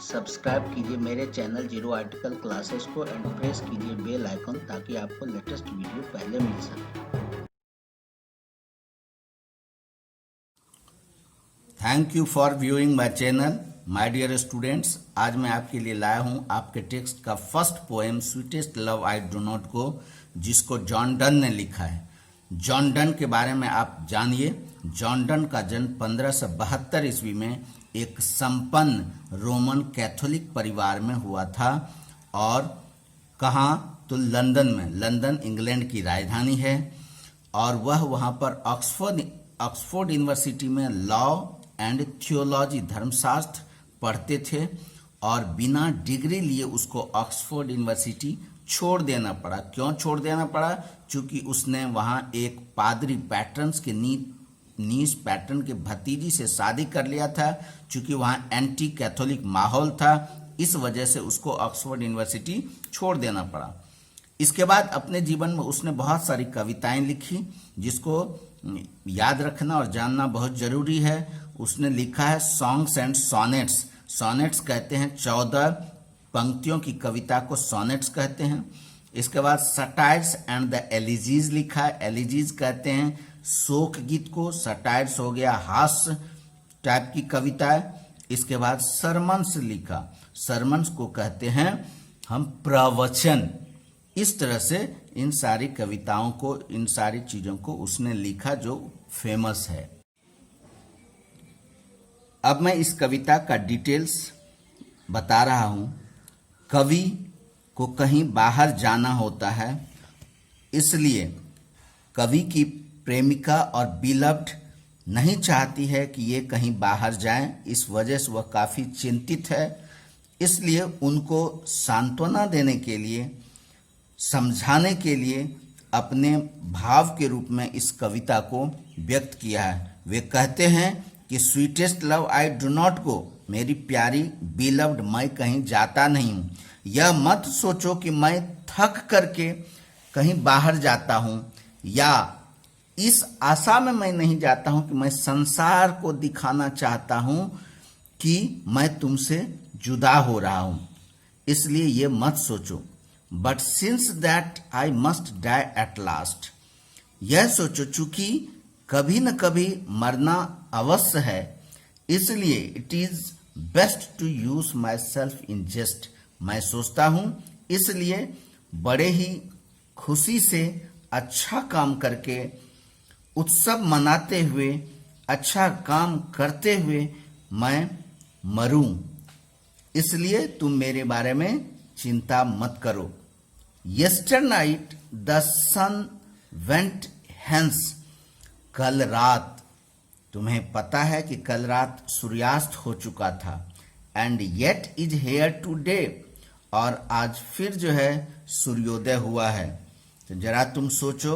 Subscribe कीजिए मेरे channel Zero Article Classes को एंड प्रेस कीजिए बेल आइकन ताकि आपको लेटेस्ट वीडियो पहले मिल सके। Thank you for viewing my channel my dear students. आज मैं आपके लिए लाया हूं आपके टेक्स्ट का first poem sweetest love I do not go, जिसको जॉन डन ने लिखा है। जॉन डन के बारे में आप जानिए। जॉन डन का जन्म 1572 ईस्वी में एक संपन्न रोमन कैथोलिक परिवार में हुआ था। और कहाँ? तो लंदन में। लंदन इंग्लैंड की राजधानी है और वह वहाँ पर ऑक्सफोर्ड यूनिवर्सिटी में लॉ एंड थियोलॉजी धर्मशास्त्र पढ़ते थे और बिना डिग्री लिए उसको ऑक्सफोर्ड यूनिवर्सिटी छोड़ देना पड़ा। क्यों छोड़ देना पड़ा? क्योंकि उसने वहाँ एक पादरी पैटर्न्स के नीस पैटर्न के भतीजी से शादी कर लिया था। क्योंकि वहाँ एंटी कैथोलिक माहौल था, इस वजह से उसको ऑक्सफोर्ड यूनिवर्सिटी छोड़ देना पड़ा। इसके बाद अपने जीवन में उसने बहुत सारी कविताएं लिखी, जिसको याद रखना और जानना बहुत जरूरी है। उसने लिखा है सॉन्ग्स एंड सॉनेट्स। सॉनेट्स कहते हैं 14 पंक्तियों की कविता को सॉनेट्स कहते हैं। इसके बाद सटायर्स एंड द एलिजीज लिखा है। एलिजीज कहते हैं शोक गीत को। सटायर्स हो गया हास्य टाइप की कविता है। इसके बाद सरमन्स लिखा। सरमन्स को कहते हैं हम प्रवचन। इस तरह से इन सारी कविताओं को, इन सारी चीजों को उसने लिखा जो फेमस है। अब मैं इस कविता का डिटेल्स बता रहा हूं। कवि को कहीं बाहर जाना होता है, इसलिए कवि की प्रेमिका और बिलव्ड नहीं चाहती है कि ये कहीं बाहर जाएं। इस वजह से वह काफी चिंतित है। इसलिए उनको सांत्वना देने के लिए, समझाने के लिए अपने भाव के रूप में इस कविता को व्यक्त किया है। वे कहते हैं कि sweetest love I do not गो, मेरी प्यारी बिलव्ड मैं कहीं जाता नहीं हूँ। यह मत सोचो कि मैं थक करके कहीं बाहर जाता हूँ, या इस आशा में मैं नहीं जाता हूँ कि मैं संसार को दिखाना चाहता हूँ कि मैं तुमसे जुदा हो रहा हूँ, इसलिए ये मत सोचो। But since that I must die at last, यह सोचो चूंकि कभी न कभी मरना अवश्य है, इसलिए it is best to use myself in jest, मैं सोचता हूं इसलिए बड़े ही खुशी से अच्छा काम करके, उत्सव मनाते हुए, अच्छा काम करते हुए मैं मरूं, इसलिए तुम मेरे बारे में चिंता मत करो। Yesterday night the sun went hence, कल रात, तुम्हें पता है कि कल रात सूर्यास्त हो चुका था। And yet is here today, और आज फिर जो है सूर्योदय हुआ है। तो जरा तुम सोचो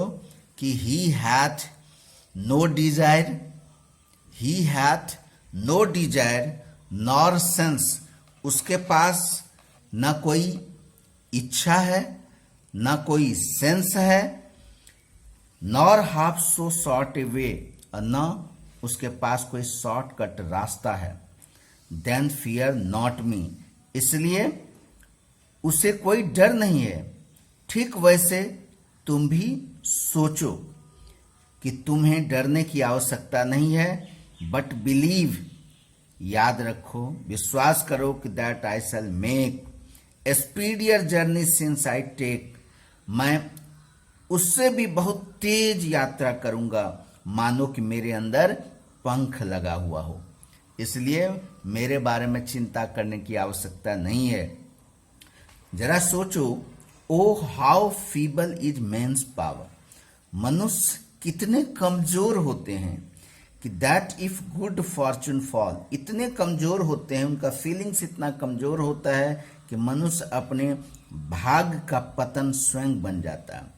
कि he hath no desire, he hath no desire nor sense, उसके पास न कोई इच्छा है, न कोई सेंस है, नॉर हाफ सो शॉर्ट ए वे, और न उसके पास कोई शॉर्टकट रास्ता है। देन फियर नॉट मी, इसलिए उसे कोई डर नहीं है। ठीक वैसे तुम भी सोचो कि तुम्हें डरने की आवश्यकता नहीं है। बट बिलीव, याद रखो, विश्वास करो कि that I shall make a speedier journey since I take, मैं उससे भी बहुत तेज यात्रा करूंगा मानो कि मेरे अंदर पंख लगा हुआ हो, इसलिए मेरे बारे में चिंता करने की आवश्यकता नहीं है। जरा सोचो, O how feeble is man's power, मनुष्य कितने कमजोर होते हैं। कि that if good fortune fall, इतने कमजोर होते हैं, उनका फीलिंग्स इतना कमजोर होता है कि मनुष्य अपने भाग्य का पतन स्वयं बन जाता है।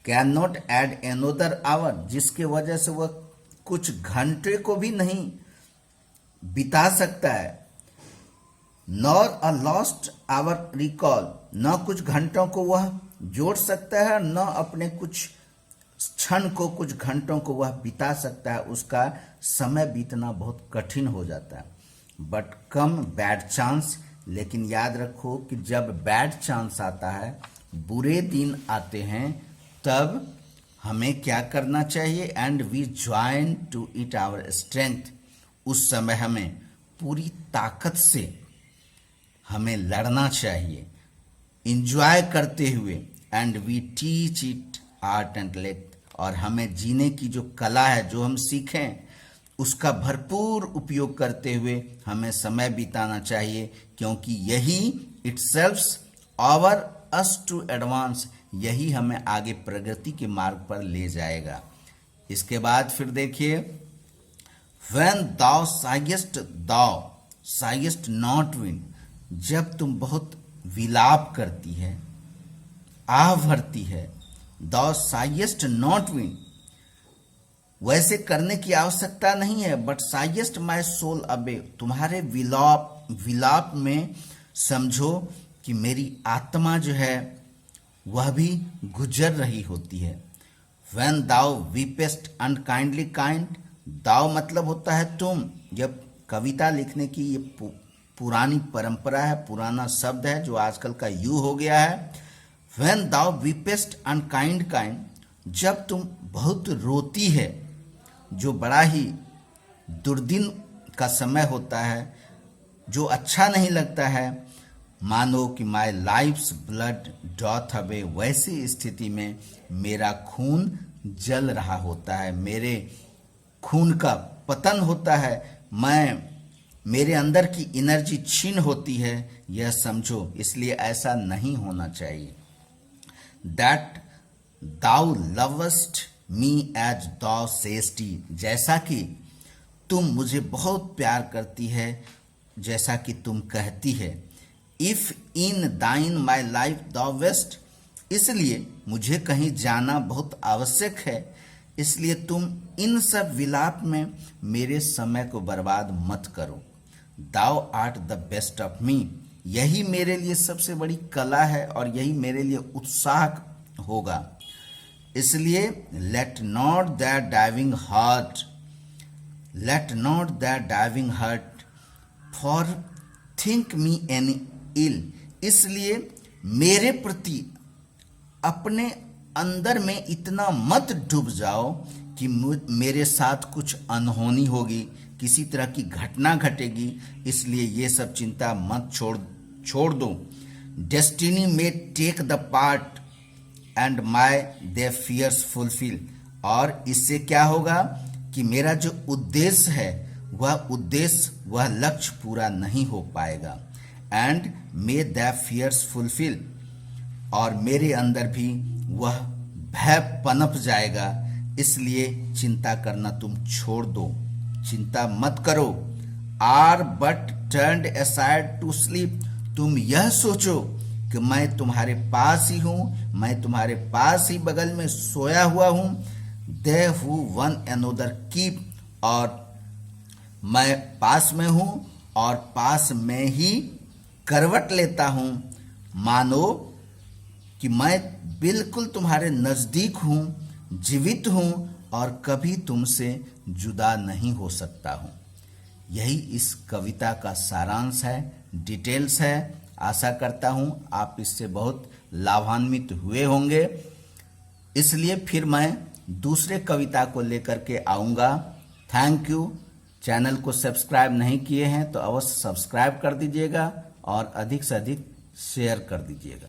Can not add another hour, जिसके वजह से वह कुछ घंटे को भी नहीं बिता सकता है। Nor a lost hour recall, न कुछ घंटों को वह जोड़ सकता है, न अपने कुछ क्षण को, कुछ घंटों को वह बिता सकता है। उसका समय बीतना बहुत कठिन हो जाता है। बट कम बैड चांस लेकिन याद रखो कि जब बैड चांस आता है, बुरे दिन आते हैं, तब हमें क्या करना चाहिए? And we join to it our strength. उस समय हमें पूरी ताकत से हमें लड़ना चाहिए, इंजॉय करते हुए। And we teach it art and length, और हमें जीने की जो कला है, जो हम सीखें, उसका भरपूर उपयोग करते हुए हमें समय बिताना चाहिए, क्योंकि यही इटसेल्फ्स आवर अस टू एडवांस, यही हमें आगे प्रगति के मार्ग पर ले जाएगा। इसके बाद फिर देखिए, when thou sighest not win, जब तुम बहुत विलाप करती है, आह भरती है, thou sighest not win, वैसे करने की आवश्यकता नहीं है, but sighest my soul away, तुम्हारे विलाप में समझो कि मेरी आत्मा जो है वह भी गुजर रही होती है। when thou weepest unkindly kind, दाव मतलब होता है तुम। जब कविता लिखने की ये पुरानी परंपरा है, पुराना शब्द है जो आजकल का यू हो गया है। When thou weepest unkind kind, जब तुम बहुत रोती है, जो बड़ा ही दुर्दिन का समय होता है, जो अच्छा नहीं लगता है, मानो कि माई लाइफ्स ब्लड डॉथ अवे, वैसी स्थिति में मेरा खून जल रहा होता है, मेरे खून का पतन होता है, मेरे अंदर की एनर्जी छीन होती है, यह समझो। इसलिए ऐसा नहीं होना चाहिए। दैट दाउ लवस्ट मी एज दाउ सेस्टी, जैसा कि तुम मुझे बहुत प्यार करती है, जैसा कि तुम कहती है। इफ इन दाइन माई लाइफ दाउ वेस्ट, इसलिए मुझे कहीं जाना बहुत आवश्यक है, इसलिए तुम इन सब विलाप में मेरे समय को बर्बाद मत करो। Thou art the best of me, यही मेरे लिए सबसे बड़ी कला है और यही मेरे लिए उत्साह होगा। इसलिए let not that diving heart for think me any ill, इसलिए मेरे प्रति अपने अंदर में इतना मत डूब जाओ कि मेरे साथ कुछ अनहोनी होगी, किसी तरह की घटना घटेगी, इसलिए ये सब चिंता मत छोड़ दो। Destiny may take the part and may thy fears fulfil, और इससे क्या होगा कि मेरा जो उद्देश्य है वह लक्ष्य पूरा नहीं हो पाएगा। And may the fears fulfil, और मेरे अंदर भी वह भय पनप जाएगा, इसलिए चिंता करना तुम छोड़ दो, चिंता मत करो। Are but turned aside to sleep, तुम यह सोचो कि मैं तुम्हारे पास ही हूँ, मैं तुम्हारे पास ही बगल में सोया हुआ हूँ। दे हु वन अनोदर कीप, और मैं पास में हूँ और पास में ही करवट लेता हूँ, मानो कि मैं बिल्कुल तुम्हारे नज़दीक हूँ, जीवित हूँ और कभी तुमसे जुदा नहीं हो सकता हूँ। यही इस कविता का सारांश है, डिटेल्स है। आशा करता हूँ आप इससे बहुत लाभान्वित हुए होंगे। इसलिए फिर मैं दूसरे कविता को लेकर के आऊँगा। Thank you. चैनल को सब्सक्राइब नहीं किए हैं तो अवश्य सब्सक्राइब कर दीजिएगा और अधिक से अधिक शेयर कर दीजिएगा।